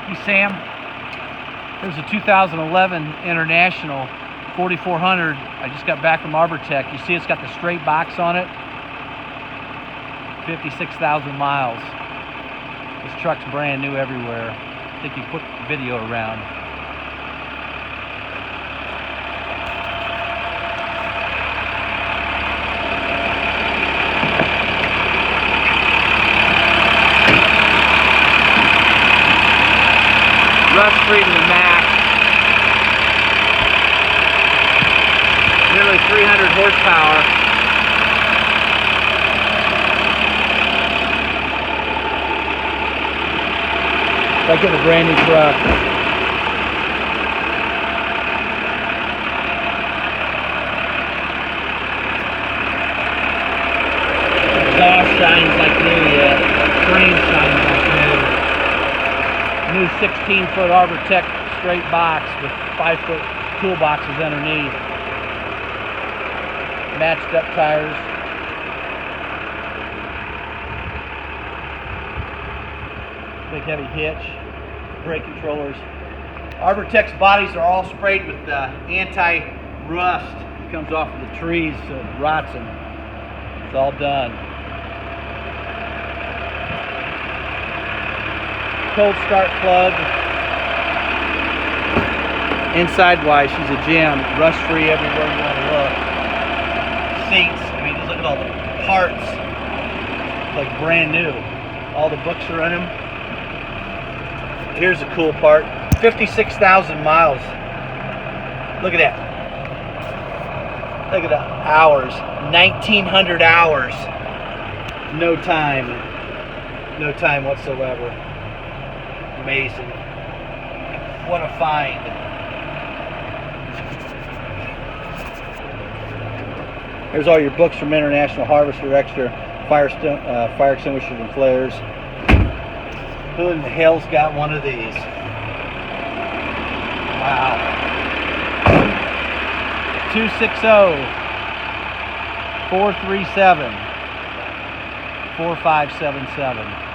Hey Sam, there's a 2011 International 4400. I just got back from Arbortech. You see it's got the straight box on it. 56,000 miles. This truck's brand new everywhere. I think you put the video around. Rust-free to the max. Nearly 300 horsepower. Like in a brand new truck. Exhaust shines like new yet. Frame shines like new. New 16-foot Arbortech straight box with 5-foot toolboxes underneath. Matched up tires. Big heavy hitch. Brake controllers. Arbortech's bodies are all sprayed with anti-rust. It comes off of the trees, so it rots them. It's all done. Cold start plug. Inside wise, she's a gem. Rust free everywhere you want to look. Seats, I mean, just look at all the parts. It's like brand new. All the books are in them. Here's the cool part. 56,000 miles. Look at that. Look at the hours. 1,900 hours. No time. No time whatsoever. Amazing. What a find. Here's all your books from International Harvester, extra fire extinguishers and flares. Who in the hell's got one of these? Wow. 260-437-4577.